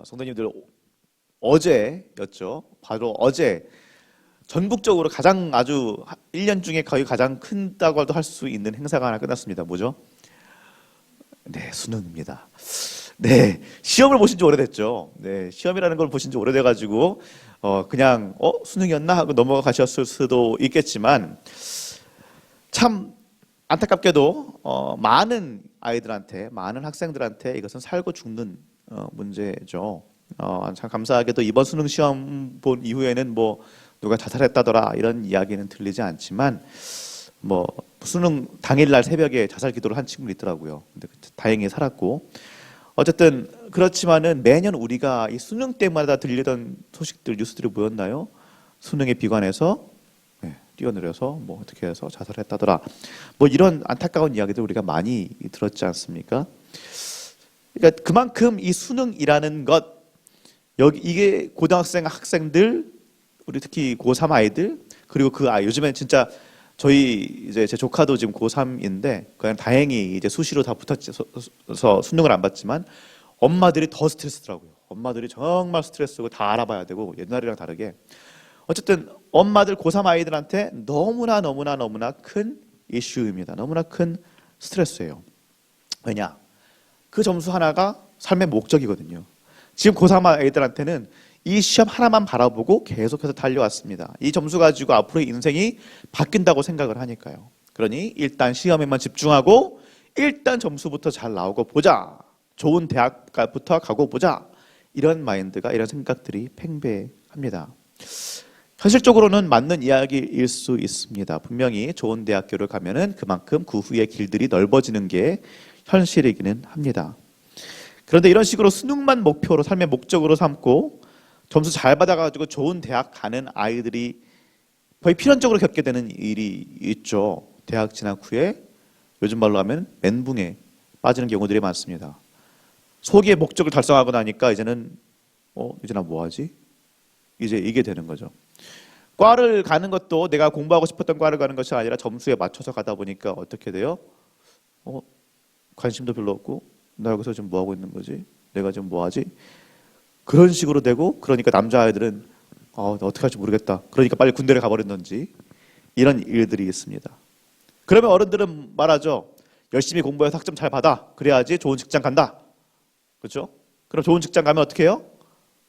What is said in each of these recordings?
성도님들 어제였죠. 바로 어제 전국적으로 가장 아주 1년 중에 거의 가장 큰다고도 할 수 있는 행사가 하나 끝났습니다. 뭐죠? 네, 수능입니다. 네, 시험을 보신 지 오래됐죠. 네, 시험이라는 걸 보신 지 오래돼가지고 그냥 수능이었나 하고 넘어가셨을 수도 있겠지만 참 안타깝게도 많은 아이들한테, 많은 학생들한테 이것은 살고 죽는 문제죠. 참 감사하게도 이번 수능 시험 본 이후에는 뭐 누가 자살했다더라 이런 이야기는 들리지 않지만 뭐 수능 당일날 새벽에 자살 기도를 한 친구도 있더라고요. 근데 다행히 살았고 어쨌든 그렇지만은 매년 우리가 이 수능 때마다 들리던 소식들 뉴스들이 뭐였나요? 수능에 비관해서 뛰어내려서 뭐 어떻게 해서 자살했다더라. 뭐 이런 안타까운 이야기들 우리가 많이 들었지 않습니까? 그러니까 그만큼 이 수능이라는 것 이게 고등학생 학생들 우리 특히 고3 아이들 그리고 그 아이 요즘엔 진짜 저희 이제 제 조카도 지금 고3인데 그냥 다행히 이제 수시로 다 붙어서 수능을 안 봤지만 엄마들이 더 스트레스더라고요. 엄마들이 정말 스트레스고 다 알아봐야 되고 옛날이랑 다르게 어쨌든 엄마들 고3 아이들한테 너무나 큰 이슈입니다. 너무나 큰 스트레스예요. 왜냐? 그 점수 하나가 삶의 목적이거든요. 지금 고3 아이들한테는 이 시험 하나만 바라보고 계속해서 달려왔습니다. 이 점수 가지고 앞으로 인생이 바뀐다고 생각을 하니까요. 그러니 일단 시험에만 집중하고 일단 점수부터 잘 나오고 보자. 좋은 대학부터 가고 보자. 이런 마인드가 이런 생각들이 팽배합니다. 현실적으로는 맞는 이야기일 수 있습니다. 분명히 좋은 대학교를 가면은 그만큼 그 후에 길들이 넓어지는 게 현실이기는 합니다. 그런데 이런 식으로 수능만 목표로 삶의 목적으로 삼고 점수 잘 받아가지고 좋은 대학 가는 아이들이 거의 필연적으로 겪게 되는 일이 있죠. 대학 진학 후에 요즘 말로 하면 멘붕에 빠지는 경우들이 많습니다. 소기의 목적을 달성하고 나니까 이제는 이제 나 뭐하지? 이제 이게 되는 거죠. 과를 가는 것도 내가 공부하고 싶었던 과를 가는 것이 아니라 점수에 맞춰서 가다 보니까 어떻게 돼요? 관심도 별로 없고 나 여기서 지금 뭐하고 있는 거지? 내가 지금 뭐하지? 그런 식으로 되고 그러니까 남자아이들은 어떻게 할지 모르겠다. 그러니까 빨리 군대를 가버린다든지 이런 일들이 있습니다. 그러면 어른들은 말하죠. 열심히 공부해서 학점 잘 받아. 그래야지 좋은 직장 간다. 그렇죠? 그럼 좋은 직장 가면 어떻게 해요?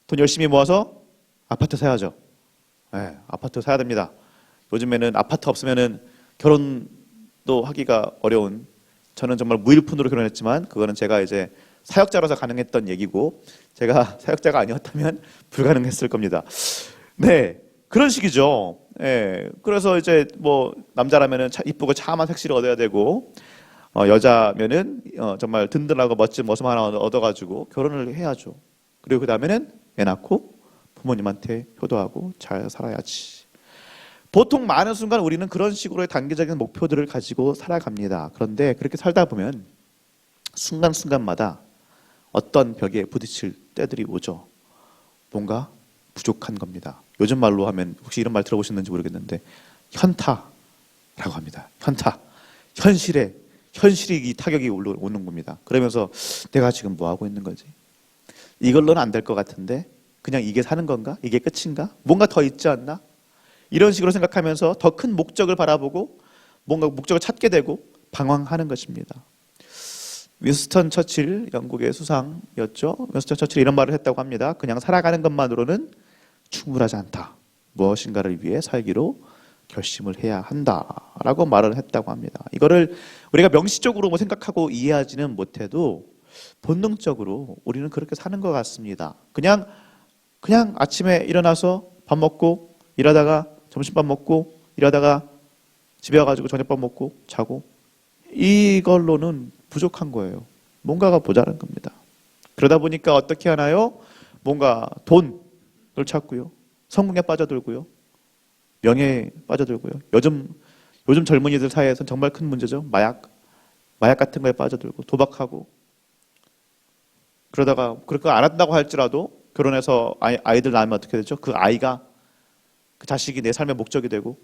돈 열심히 모아서 아파트 사야죠. 네, 아파트 사야 됩니다. 요즘에는 아파트 없으면은 결혼도 하기가 어려운 저는 정말 무일푼으로 결혼했지만 그거는 제가 이제 사역자로서 가능했던 얘기고 제가 사역자가 아니었다면 불가능했을 겁니다. 네, 그런 식이죠. 네, 그래서 이제 뭐 남자라면은 이쁘고 참한 색시를 얻어야 되고 여자면은 정말 든든하고 멋진 모습 하나 얻어가지고 결혼을 해야죠. 그리고 그 다음에는 애 낳고 부모님한테 효도하고 잘 살아야지. 보통 많은 순간 우리는 그런 식으로의 단기적인 목표들을 가지고 살아갑니다. 그런데 그렇게 살다 보면 순간순간마다 어떤 벽에 부딪힐 때들이 오죠. 뭔가 부족한 겁니다. 요즘 말로 하면 혹시 이런 말 들어보셨는지 모르겠는데 현타라고 합니다. 현타. 현실이 이 타격이 오는 겁니다. 그러면서 내가 지금 뭐 하고 있는 거지? 이걸로는 안 될 것 같은데 그냥 이게 사는 건가? 이게 끝인가? 뭔가 더 있지 않나? 이런 식으로 생각하면서 더 큰 목적을 바라보고 뭔가 목적을 찾게 되고 방황하는 것입니다. 윈스턴 처칠 영국의 수상이었죠. 윈스턴 처칠이 이런 말을 했다고 합니다. 그냥 살아가는 것만으로는 충분하지 않다. 무엇인가를 위해 살기로 결심을 해야 한다라고 말을 했다고 합니다. 이거를 우리가 명시적으로 뭐 생각하고 이해하지는 못해도 본능적으로 우리는 그렇게 사는 것 같습니다. 그냥 아침에 일어나서 밥 먹고 일하다가 점심밥 먹고 일하다가 집에 와가지고 저녁밥 먹고 자고 이걸로는 부족한 거예요. 뭔가가 모자란 겁니다. 그러다 보니까 어떻게 하나요? 뭔가 돈을 찾고요. 성공에 빠져들고요. 명예에 빠져들고요. 요즘 젊은이들 사이에서는 정말 큰 문제죠. 마약 같은 거에 빠져들고 도박하고 그러다가 그렇게 안 한다고 할지라도 결혼해서 아이들 낳으면 어떻게 되죠? 그 아이가 그 자식이 내 삶의 목적이 되고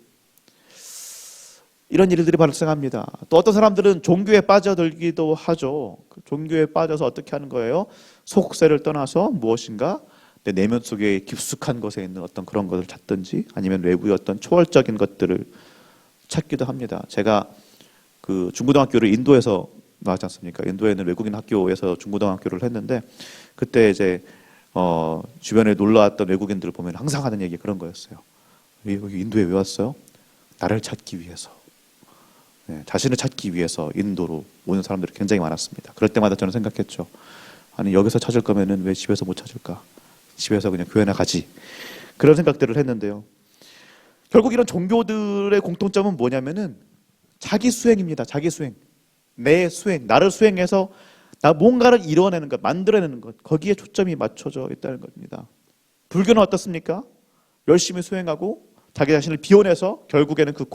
이런 일들이 발생합니다. 또 어떤 사람들은 종교에 빠져들기도 하죠. 그 종교에 빠져서 어떻게 하는 거예요? 속세를 떠나서 무엇인가 내 내면 속에 깊숙한 것에 있는 어떤 그런 것을 찾든지 아니면 외부의 어떤 초월적인 것들을 찾기도 합니다. 제가 그 중고등학교를 인도에서 나왔지 않습니까? 인도에 있는 외국인 학교에서 중고등학교를 했는데 그때 이제 주변에 놀러 왔던 외국인들을 보면 항상 하는 얘기 그런 거였어요. 여기 인도에 왜 왔어요? 나를 찾기 위해서. 네, 자신을 찾기 위해서 인도로 오는 사람들이 굉장히 많았습니다. 그럴 때마다 저는 생각했죠. 아니 여기서 찾을 거면은 왜 집에서 못 찾을까? 집에서 그냥 교회나 가지. 그런 생각들을 했는데요. 결국 이런 종교들의 공통점은 뭐냐면은 자기 수행입니다. 자기 수행. 내 수행, 나를 수행해서 나 뭔가를 이뤄내는 것, 만들어내는 것, 거기에 초점이 맞춰져 있다는 겁니다. 불교는 어떻습니까? 열심히 수행하고 자기 자신을 비워내서 결국에는 그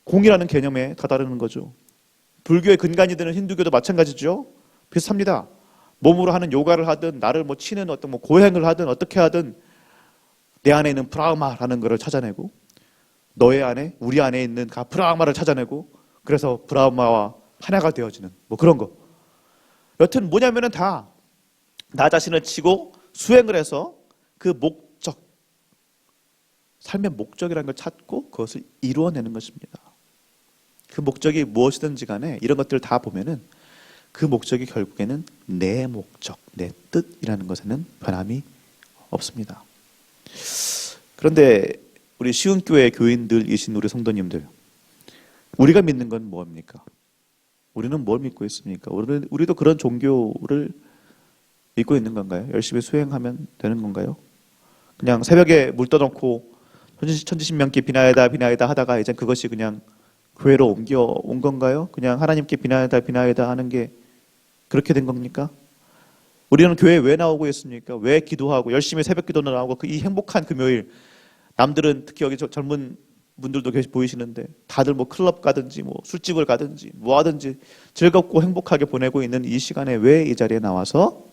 공이라는 개념에 다다르는 거죠. 불교의 근간이 되는 힌두교도 마찬가지죠. 비슷합니다. 몸으로 하는 요가를 하든 나를 뭐 치는 어떤 뭐 고행을 하든 어떻게 하든 내 안에 있는 브라흐마라는 것을 찾아내고 너의 안에 우리 안에 있는 그 브라흐마를 찾아내고 그래서 브라흐마와 하나가 되어지는 뭐 그런 거. 여튼 뭐냐면은 다 나 자신을 치고 수행을 해서 그 목적, 삶의 목적이라는 걸 찾고 그것을 이루어내는 것입니다. 그 목적이 무엇이든지 간에 이런 것들을 다 보면은 그 목적이 결국에는 내 목적, 내 뜻이라는 것에는 변함이 없습니다. 그런데 우리 시흥교회 교인들이신 우리 성도님들, 우리가 믿는 건 뭡니까? 우리는 뭘 믿고 있습니까? 우리도 그런 종교를 믿고 있는 건가요? 열심히 수행하면 되는 건가요? 그냥 새벽에 물 떠놓고 천지신명께 비나이다 비나이다 하다가 이제 그것이 그냥 교회로 옮겨온 건가요? 그냥 하나님께 비나이다 비나이다 하는 게 그렇게 된 겁니까? 우리는 교회에 왜 나오고 있습니까? 왜 기도하고 열심히 새벽 기도는 나오고 이 행복한 금요일, 남들은 특히 여기 젊은 분들도 보이시는데 다들 뭐 클럽 가든지 뭐 술집을 가든지 뭐 하든지 즐겁고 행복하게 보내고 있는 이 시간에 왜 이 자리에 나와서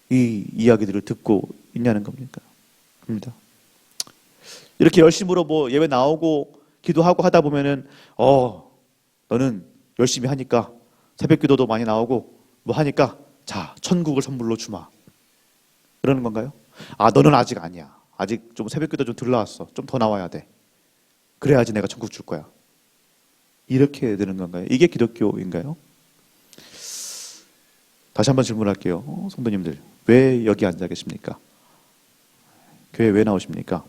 이 이야기들을 듣고 있냐는 겁니까? 겁니다. 이렇게 열심으로 뭐 예배 나오고 기도하고 하다 보면은 너는 열심히 하니까 새벽 기도도 많이 나오고 뭐 하니까 자 천국을 선물로 주마 그러는 건가요? 아 너는 아직 아니야. 아직 좀 새벽 기도 좀 덜 나왔어. 좀 더 나와야 돼. 그래야지 내가 천국 줄 거야. 이렇게 되는 건가요? 이게 기독교인가요? 다시 한번 질문할게요. 성도님들 왜 여기 앉아 계십니까? 교회 왜 나오십니까?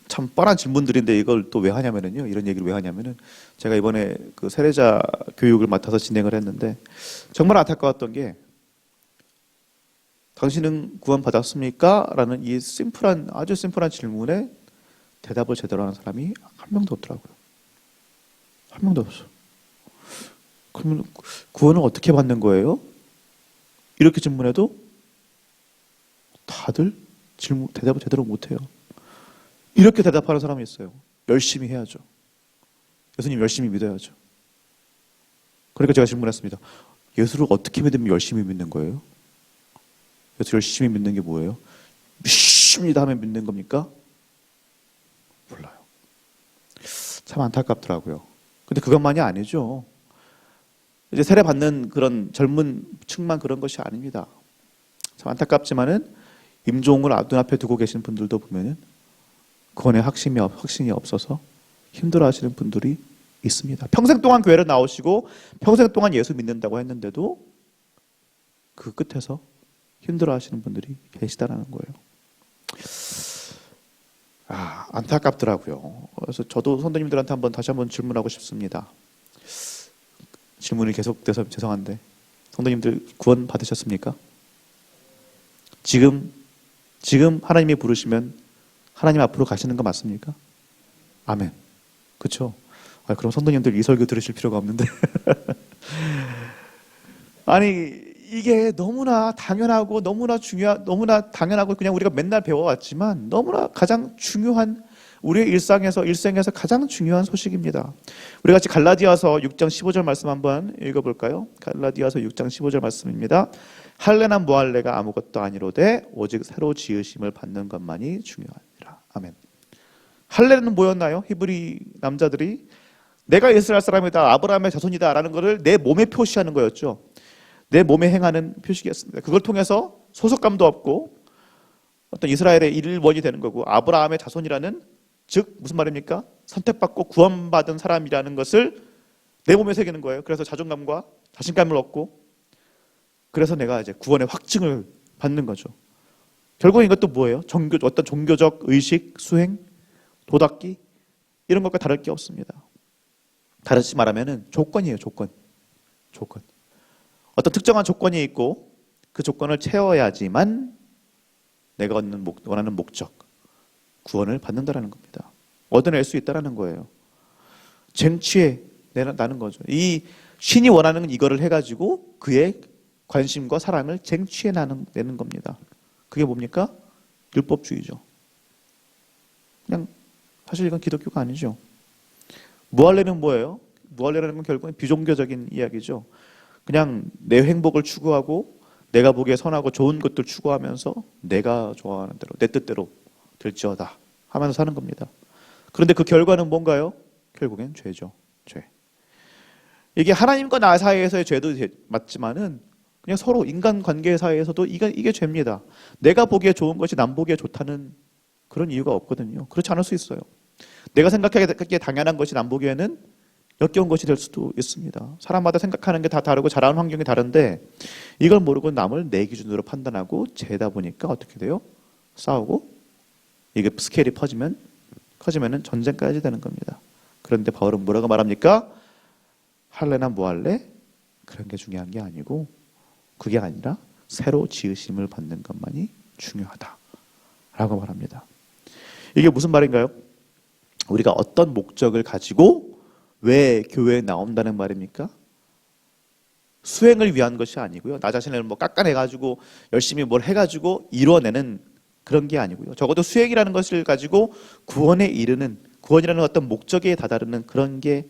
참 뻔한 질문들인데 이걸 또 왜 하냐면은요. 이런 얘기를 왜 하냐면은 제가 이번에 그 세례자 교육을 맡아서 진행을 했는데 정말 안타까웠던 게 당신은 구원 받았습니까? 라는 이 아주 심플한 질문에 대답을 제대로 하는 사람이 한 명도 없더라고요. 한 명도 없어. 그러면 구원을 어떻게 받는 거예요? 이렇게 질문해도 다들 대답을 제대로 못해요. 이렇게 대답하는 사람이 있어요. 열심히 해야죠. 예수님 열심히 믿어야죠. 그러니까 제가 질문했습니다. 예수를 어떻게 믿으면 열심히 믿는 거예요? 예수 열심히 믿는 게 뭐예요? 믿습니다 하면 믿는 겁니까? 몰라요. 참 안타깝더라고요. 근데 그것만이 아니죠. 이제 세례 받는 그런 젊은 층만 그런 것이 아닙니다. 참 안타깝지만은 임종을 눈앞에 두고 계신 분들도 보면은 구원의 확신이 없어서 힘들어하시는 분들이 있습니다. 평생 동안 교회를 나오시고 평생 동안 예수 믿는다고 했는데도 그 끝에서 힘들어하시는 분들이 계시다라는 거예요. 안타깝더라고요. 그래서 저도 성도님들한테 다시 한번 질문하고 싶습니다. 질문이 계속돼서 죄송한데 성도님들 구원 받으셨습니까? 지금 하나님이 부르시면 하나님 앞으로 가시는 거 맞습니까? 아멘. 그렇죠? 그럼 성도님들 이 설교 들으실 필요가 없는데 아니 이게 너무나 당연하고 너무나 당연하고 그냥 우리가 맨날 배워왔지만 너무나 가장 중요한 우리의 일생에서 가장 중요한 소식입니다. 우리 같이 갈라디아서 6장 15절 말씀 한번 읽어볼까요? 갈라디아서 6장 15절 말씀입니다. 할례나 무할례가 아무것도 아니로되 오직 새로 지으심을 받는 것만이 중요하니라. 아멘. 할례는 뭐였나요? 히브리 남자들이 내가 이스라엘 사람이다, 아브라함의 자손이다라는 것을 내 몸에 표시하는 거였죠. 내 몸에 행하는 표시겠습니다. 그걸 통해서 소속감도 없고 어떤 이스라엘의 일원이 되는 거고, 아브라함의 자손이라는, 즉 무슨 말입니까? 선택받고 구원받은 사람이라는 것을 내 몸에 새기는 거예요. 그래서 자존감과 자신감을 얻고, 그래서 내가 이제 구원의 확증을 받는 거죠. 결국 이것도 뭐예요? 어떤 종교적 의식, 수행, 도닦기, 이런 것과 다를 게 없습니다. 다르지 말하면은 조건이에요. 조건. 어떤 특정한 조건이 있고 그 조건을 채워야지만 내가 원하는 목적, 구원을 받는다라는 겁니다. 얻어낼 수 있다라는 거예요. 쟁취해 나는 거죠. 이 신이 원하는 이거를 해가지고 그의 관심과 사랑을 쟁취해 내는 겁니다. 그게 뭡니까? 율법주의죠. 그냥 사실 이건 기독교가 아니죠. 무할례는 뭐예요? 무할례라는 건 결국은 비종교적인 이야기죠. 그냥 내 행복을 추구하고 내가 보기에 선하고 좋은 것들 추구하면서 내가 좋아하는 대로 내 뜻대로 될지어다 하면서 사는 겁니다. 그런데 그 결과는 뭔가요? 결국엔 죄죠. 죄. 이게 하나님과 나 사이에서의 죄도 맞지만은 그냥 서로 인간관계 사이에서도 이게 죄입니다. 내가 보기에 좋은 것이 남 보기에 좋다는 그런 이유가 없거든요. 그렇지 않을 수 있어요. 내가 생각하기에 당연한 것이 남 보기에는 역겨운 것이 될 수도 있습니다. 사람마다 생각하는 게 다 다르고 자라는 환경이 다른데 이걸 모르고 남을 내 기준으로 판단하고 죄다 보니까 어떻게 돼요? 싸우고 이게 스케일이 커지면은 전쟁까지 되는 겁니다. 그런데 바울은 뭐라고 말합니까? 할례나 무할례 그런 게 중요한 게 아니고 그게 아니라 새로 지으심을 받는 것만이 중요하다라고 말합니다. 이게 무슨 말인가요? 우리가 어떤 목적을 가지고 왜 교회에 나온다는 말입니까? 수행을 위한 것이 아니고요. 나 자신을 뭐 깎아내가지고 열심히 뭘 해가지고 이뤄내는 그런 게 아니고요. 적어도 수행이라는 것을 가지고 구원에 이르는, 구원이라는 어떤 목적에 다다르는 그런 게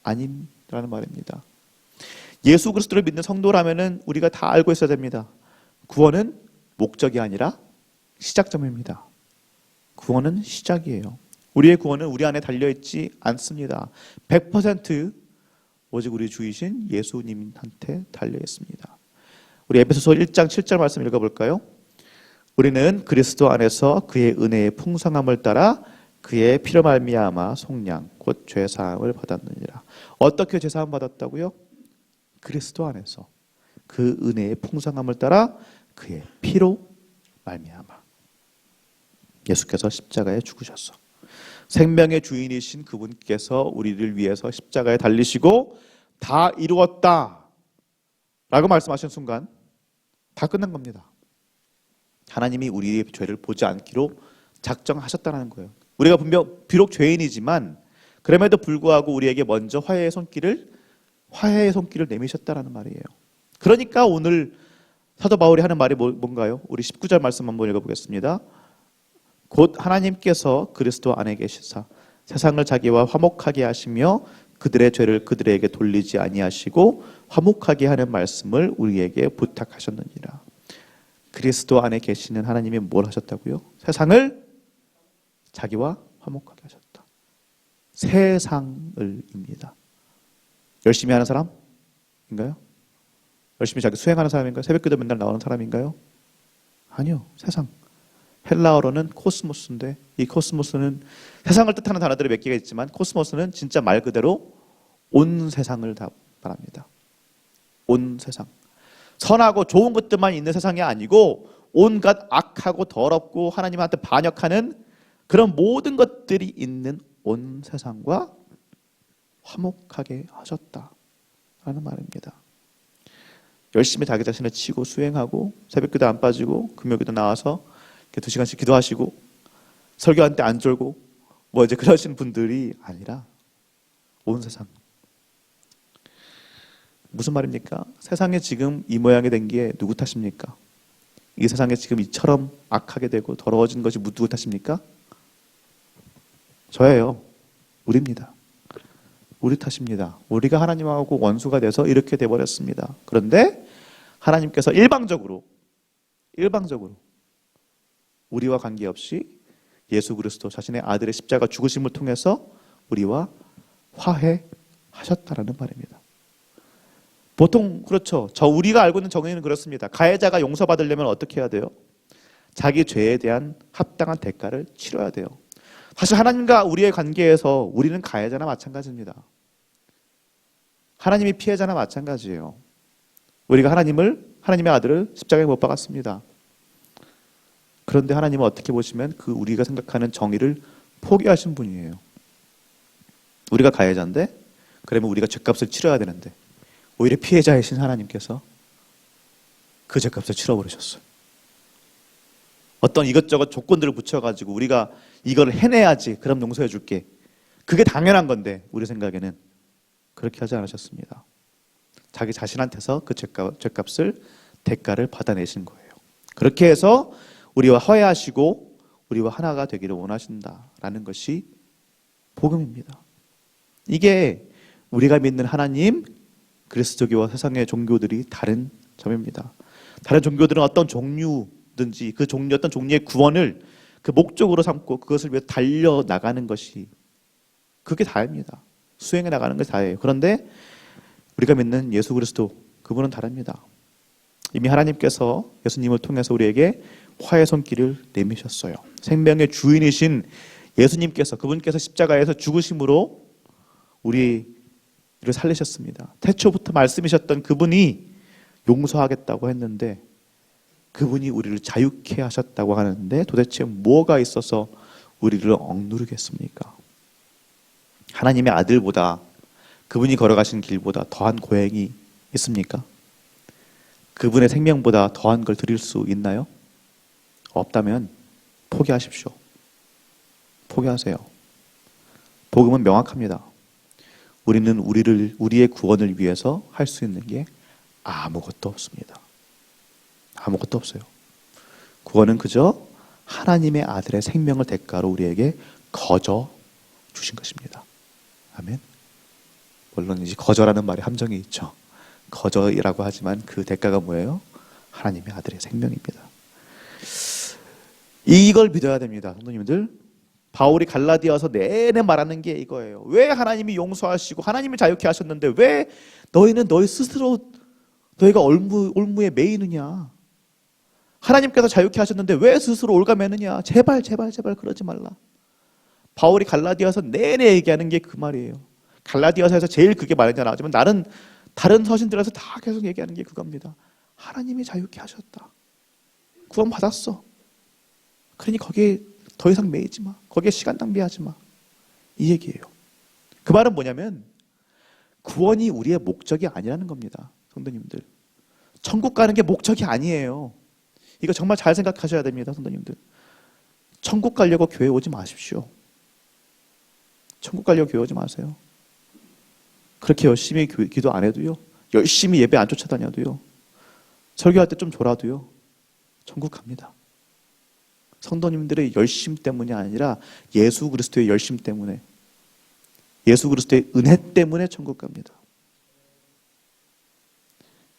아니라는 말입니다. 예수 그리스도를 믿는 성도라면은 우리가 다 알고 있어야 됩니다. 구원은 목적이 아니라 시작점입니다. 구원은 시작이에요. 우리의 구원은 우리 안에 달려있지 않습니다. 100% 오직 우리 주이신 예수님한테 달려있습니다. 우리 에베소서 1장 7절 말씀 읽어볼까요? 우리는 그리스도 안에서 그의 은혜의 풍성함을 따라 그의 피로 말미암아 속량 곧 죄사함을 받았느니라. 어떻게 죄사함 받았다고요? 그리스도 안에서 그 은혜의 풍성함을 따라 그의 피로 말미암아. 예수께서 십자가에 죽으셨어. 생명의 주인이신 그분께서 우리를 위해서 십자가에 달리시고 다 이루었다 라고 말씀하신 순간 다 끝난 겁니다. 하나님이 우리의 죄를 보지 않기로 작정하셨다는 거예요. 우리가 비록 죄인이지만 그럼에도 불구하고 우리에게 먼저 화해의 손길을 내미셨다는 말이에요. 그러니까 오늘 사도 바울이 하는 말이 뭔가요? 우리 19절 말씀 한번 읽어보겠습니다. 곧 하나님께서 그리스도 안에 계시사 세상을 자기와 화목하게 하시며 그들의 죄를 그들에게 돌리지 아니하시고 화목하게 하는 말씀을 우리에게 부탁하셨느니라. 그리스도 안에 계시는 하나님이 뭘 하셨다고요? 세상을 자기와 화목하게 하셨다. 세상을입니다. 열심히 하는 사람인가요? 열심히 자기 수행하는 사람인가요? 새벽기도 맨날 나오는 사람인가요? 아니요. 세상. 헬라어로는 코스모스인데 이 코스모스는 세상을 뜻하는 단어들이 몇 개가 있지만 코스모스는 진짜 말 그대로 온 세상을 다 말합니다. 온 세상. 선하고 좋은 것들만 있는 세상이 아니고 온갖 악하고 더럽고 하나님한테 반역하는 그런 모든 것들이 있는 온 세상과 화목하게 하셨다라는 말입니다. 열심히 자기 자신을 치고 수행하고 새벽기도 안 빠지고 금요기도 나와서 2시간씩 기도하시고 설교한 때 안 졸고 뭐 이제 그러신 분들이 아니라 온 세상. 무슨 말입니까? 세상에 지금 이 모양이 된 게 누구 탓입니까? 이 세상에 지금 이처럼 악하게 되고 더러워진 것이 누구 탓입니까? 저예요. 우리입니다. 우리 탓입니다. 우리가 하나님하고 원수가 돼서 이렇게 돼버렸습니다. 그런데 하나님께서 일방적으로 우리와 관계없이 예수 그리스도 자신의 아들의 십자가 죽으심을 통해서 우리와 화해하셨다라는 말입니다. 보통 그렇죠. 우리가 알고 있는 정의는 그렇습니다. 가해자가 용서받으려면 어떻게 해야 돼요? 자기 죄에 대한 합당한 대가를 치러야 돼요. 사실 하나님과 우리의 관계에서 우리는 가해자나 마찬가지입니다. 하나님이 피해자나 마찬가지예요. 우리가 하나님의 아들을 십자가에 못 박았습니다. 그런데 하나님은 어떻게 보시면 그 우리가 생각하는 정의를 포기하신 분이에요. 우리가 가해자인데, 그러면 우리가 죄값을 치러야 되는데, 오히려 피해자이신 하나님께서 그 죄값을 치러버리셨어요. 어떤 이것저것 조건들을 붙여가지고 우리가 이걸 해내야지, 그럼 용서해 줄게. 그게 당연한 건데 우리 생각에는 그렇게 하지 않으셨습니다. 자기 자신한테서 그 죄값을, 대가를 받아내신 거예요. 그렇게 해서 우리와 화해하시고 우리와 하나가 되기를 원하신다라는 것이 복음입니다. 이게 우리가 믿는 하나님, 그리스도교와 세상의 종교들이 다른 점입니다. 다른 종교들은 어떤 종류든지 그 종류, 어떤 종류의 구원을 그 목적으로 삼고 그것을 위해 달려나가는 것이, 그게 다입니다. 수행해 나가는 것이 다예요. 그런데 우리가 믿는 예수 그리스도, 그분은 다릅니다. 이미 하나님께서 예수님을 통해서 우리에게 화해 손길을 내미셨어요. 생명의 주인이신 예수님께서, 그분께서 십자가에서 죽으심으로 우리를 살리셨습니다. 태초부터 말씀이셨던 그분이 용서하겠다고 했는데, 그분이 우리를 자유케 하셨다고 하는데 도대체 뭐가 있어서 우리를 억누르겠습니까? 하나님의 아들보다, 그분이 걸어가신 길보다 더한 고행이 있습니까? 그분의 생명보다 더한 걸 드릴 수 있나요? 없다면 포기하십시오. 포기하세요. 복음은 명확합니다. 우리는 우리의 구원을 위해서 할 수 있는 게 아무것도 없습니다. 아무것도 없어요. 구원은 그저 하나님의 아들의 생명을 대가로 우리에게 거저 주신 것입니다. 아멘. 물론 이제 거저라는 말에 함정이 있죠. 거저이라고 하지만 그 대가가 뭐예요? 하나님의 아들의 생명입니다. 이걸 믿어야 됩니다, 성도님들. 바울이 갈라디아서 내내 말하는 게 이거예요. 왜 하나님이 용서하시고 하나님이 자유케 하셨는데 왜 너희는 너희 스스로 너희가 올무에 매이느냐? 하나님께서 자유케 하셨는데 왜 스스로 올가매느냐? 제발 그러지 말라. 바울이 갈라디아서 내내 얘기하는 게 그 말이에요. 갈라디아서에서 제일 그게 말이 나오지만 다른 서신들에서 다 계속 얘기하는 게 그겁니다. 하나님이 자유케 하셨다. 구원 받았어. 그러니 거기에 더 이상 매이지 마. 거기에 시간 낭비하지 마. 이 얘기예요. 그 말은 뭐냐면 구원이 우리의 목적이 아니라는 겁니다. 성도님들. 천국 가는 게 목적이 아니에요. 이거 정말 잘 생각하셔야 됩니다. 성도님들. 천국 가려고 교회 오지 마십시오. 천국 가려고 교회 오지 마세요. 그렇게 열심히 기도 안 해도요, 열심히 예배 안 쫓아다녀도요, 설교할 때 좀 졸아도요, 천국 갑니다. 성도님들의 열심 때문이 아니라 예수 그리스도의 열심 때문에, 예수 그리스도의 은혜 때문에 천국 갑니다.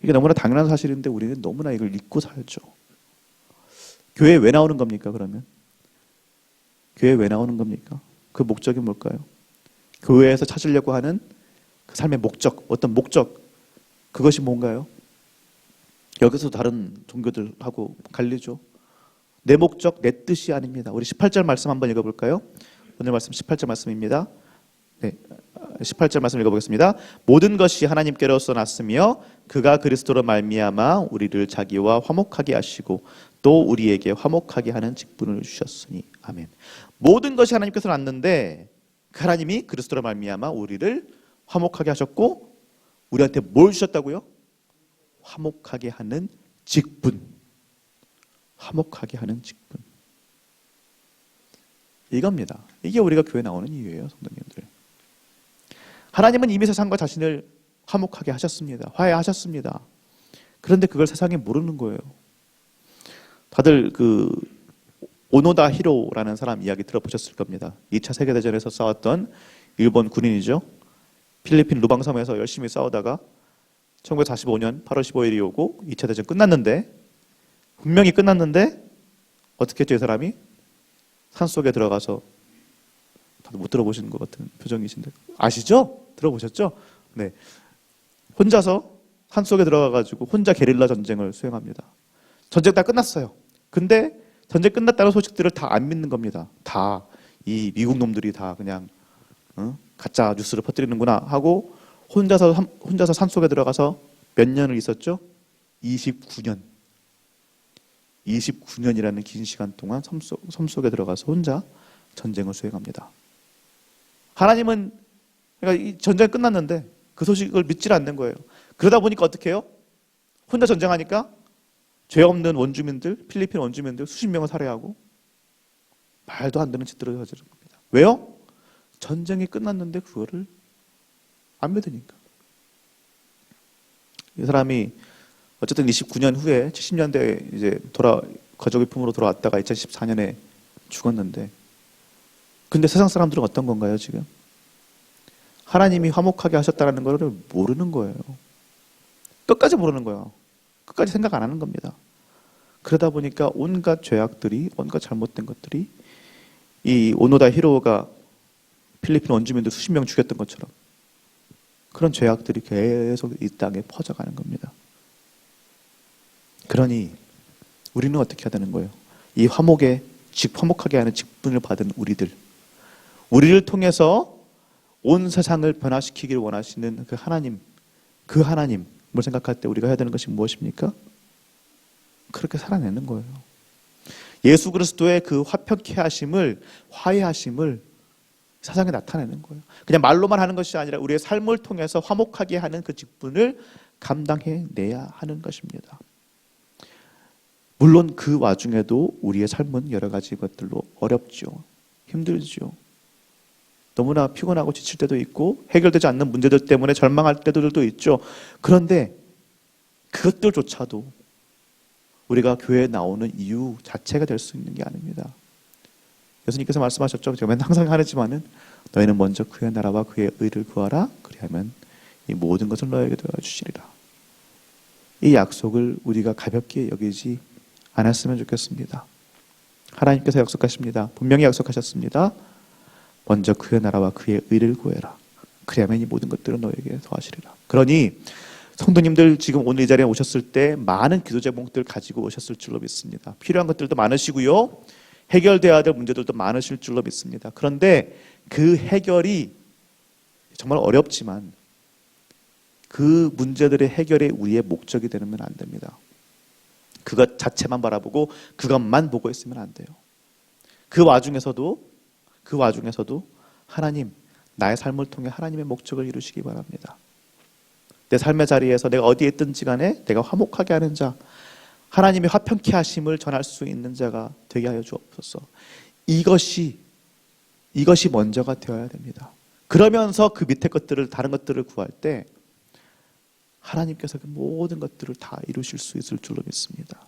이게 너무나 당연한 사실인데 우리는 너무나 이걸 잊고 살죠. 교회에 왜 나오는 겁니까, 그러면? 교회에 왜 나오는 겁니까? 그 목적이 뭘까요? 교회에서 찾으려고 하는 그 삶의 목적, 어떤 목적, 그것이 뭔가요? 여기서 다른 종교들하고 갈리죠. 내 목적, 내 뜻이 아닙니다. 우리 18절 말씀 한번 읽어볼까요? 오늘 말씀 18절 말씀입니다. 네, 18절 말씀 읽어보겠습니다. 모든 것이 하나님께로서 났으며 그가 그리스도로 말미암아 우리를 자기와 화목하게 하시고 또 우리에게 화목하게 하는 직분을 주셨으니 아멘. 모든 것이 하나님께서 났는데 그 하나님이 그리스도로 말미암아 우리를 화목하게 하셨고 우리한테 뭘 주셨다고요? 화목하게 하는 직분. 화목하게 하는 직분. 이겁니다. 이게 우리가 교회 나오는 이유예요, 성도님들. 하나님은 이미 세상과 자신을 화목하게 하셨습니다. 화해하셨습니다. 그런데 그걸 세상이 모르는 거예요. 다들 그 오노다 히로라는 사람 이야기 들어보셨을 겁니다. 2차 세계대전에서 싸웠던 일본 군인이죠. 필리핀 루방섬에서 열심히 싸우다가 1945년 8월 15일이 오고 2차 대전 끝났는데, 분명히 끝났는데 어떻게 했죠? 이 사람이 산속에 들어가서 못 들어보시는 것 같은 표정이신데 아시죠? 들어보셨죠? 네, 혼자서 산속에 들어가가지고 혼자 게릴라 전쟁을 수행합니다. 전쟁 다 끝났어요. 근데 전쟁 끝났다는 소식들을 다 안 믿는 겁니다. 다 이 미국 놈들이 다 그냥 가짜 뉴스를 퍼뜨리는구나 하고 혼자서 산속에 들어가서 몇 년을 있었죠? 29년. 29년이라는 긴 시간 동안 섬속에 들어가서 혼자 전쟁을 수행합니다. 하나님은 그러니까 이 전쟁이 끝났는데 그 소식을 믿질 않는 거예요. 그러다 보니까 어떻게 해요? 혼자 전쟁하니까 죄 없는 원주민들, 필리핀 원주민들 수십 명을 살해하고 말도 안 되는 짓들을 저지른 겁니다. 왜요? 전쟁이 끝났는데 그거를 안 믿으니까. 이 사람이 어쨌든 29년 후에 70년대에 이제 가족의 품으로 돌아왔다가 2014년에 죽었는데, 근데 세상 사람들은 어떤 건가요, 지금? 하나님이 화목하게 하셨다는 것을 모르는 거예요. 끝까지 모르는 거예요. 끝까지 생각 안 하는 겁니다. 그러다 보니까 온갖 죄악들이, 온갖 잘못된 것들이 이 오노다 히로가 필리핀 원주민들 수십 명 죽였던 것처럼 그런 죄악들이 계속 이 땅에 퍼져가는 겁니다. 그러니 우리는 어떻게 해야 되는 거예요? 이 화목하게 하는 직분을 받은 우리를 통해서 온 세상을 변화시키기를 원하시는 그 하나님을 생각할 때 우리가 해야 되는 것이 무엇입니까? 그렇게 살아내는 거예요. 예수 그리스도의 그 화평케 하심을, 화해하심을 세상에 나타내는 거예요. 그냥 말로만 하는 것이 아니라 우리의 삶을 통해서 화목하게 하는 그 직분을 감당해내야 하는 것입니다. 물론 그 와중에도 우리의 삶은 여러 가지 것들로 어렵죠. 힘들죠. 너무나 피곤하고 지칠 때도 있고 해결되지 않는 문제들 때문에 절망할 때들도 있죠. 그런데 그것들조차도 우리가 교회에 나오는 이유 자체가 될 수 있는 게 아닙니다. 예수님께서 말씀하셨죠. 제가 맨날 항상 하지만은 너희는 먼저 그의 나라와 그의 의를 구하라. 그리하면 이 모든 것을 너에게 도와주시리라. 이 약속을 우리가 가볍게 여기지 않았으면 좋겠습니다. 하나님께서 약속하십니다. 분명히 약속하셨습니다. 먼저 그의 나라와 그의 의를 구해라. 그리하면 이 모든 것들은 너에게 더하시리라. 그러니 성도님들 지금 오늘 이 자리에 오셨을 때 많은 기도 제목들 가지고 오셨을 줄로 믿습니다. 필요한 것들도 많으시고요. 해결돼야 될 문제들도 많으실 줄로 믿습니다. 그런데 그 해결이 정말 어렵지만 그 문제들의 해결이 우리의 목적이 되면 안 됩니다. 그것 자체만 바라보고 그것만 보고 있으면 안 돼요. 그 와중에서도 하나님, 나의 삶을 통해 하나님의 목적을 이루시기 바랍니다. 내 삶의 자리에서 내가 어디에 있든지 간에 내가 화목하게 하는 자, 하나님의 화평케 하심을 전할 수 있는 자가 되게 하여 주옵소서. 이것이 먼저가 되어야 됩니다. 그러면서 그 밑에 것들을, 다른 것들을 구할 때 하나님께서 그 모든 것들을 다 이루실 수 있을 줄로 믿습니다.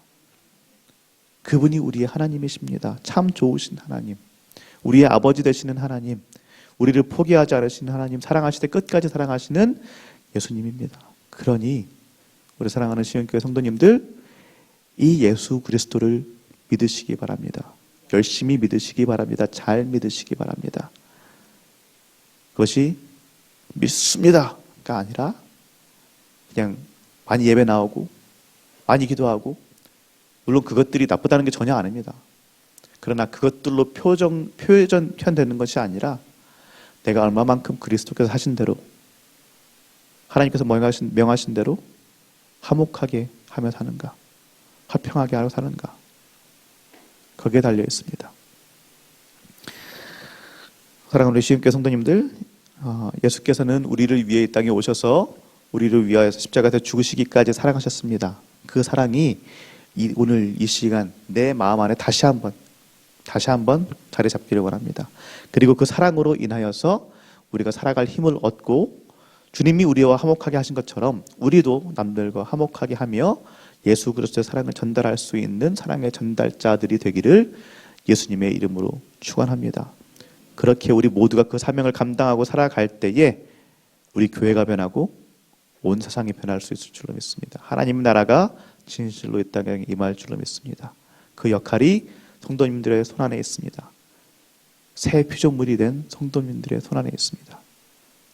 그분이 우리의 하나님이십니다. 참 좋으신 하나님, 우리의 아버지 되시는 하나님, 우리를 포기하지 않으시는 하나님, 사랑하시되 끝까지 사랑하시는 예수님입니다. 그러니 우리 사랑하는 시온교회 성도님들, 이 예수 그리스도를 믿으시기 바랍니다. 열심히 믿으시기 바랍니다. 잘 믿으시기 바랍니다. 그것이 믿습니다가 아니라 그냥 많이 예배 나오고 많이 기도하고, 물론 그것들이 나쁘다는 게 전혀 아닙니다. 그러나 그것들로 표현되는 것이 아니라 내가 얼마만큼 그리스도께서 하신 대로, 하나님께서 명하신 대로 화목하게 하며 사는가, 화평하게 하며 사는가, 거기에 달려 있습니다. 사랑하는 우리 시임교회 성도님들, 예수께서는 우리를 위해 이 땅에 오셔서 우리를 위하여서 십자가에서 죽으시기까지 사랑하셨습니다. 그 사랑이 오늘 이 시간 내 마음 안에 다시 한번 자리 잡기를 원합니다. 그리고 그 사랑으로 인하여서 우리가 살아갈 힘을 얻고, 주님이 우리와 화목하게 하신 것처럼 우리도 남들과 화목하게 하며 예수 그리스도의 사랑을 전달할 수 있는 사랑의 전달자들이 되기를 예수님의 이름으로 축원합니다. 그렇게 우리 모두가 그 사명을 감당하고 살아갈 때에 우리 교회가 변하고 온 세상이 변할 수 있을 줄로 믿습니다. 하나님 나라가 진실로 이 땅에 임할 줄로 믿습니다. 그 역할이 성도님들의 손안에 있습니다. 새 피조물이 된 성도님들의 손 안에 있습니다.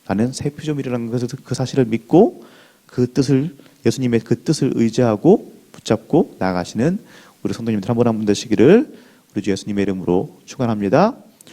나는 새 피조물이라는 것을, 그 사실을 믿고 그 뜻을, 예수님의 그 뜻을 의지하고 붙잡고 나아가시는 우리 성도님들 한 분 한 분 되시기를 우리 주 예수님의 이름으로 축원합니다.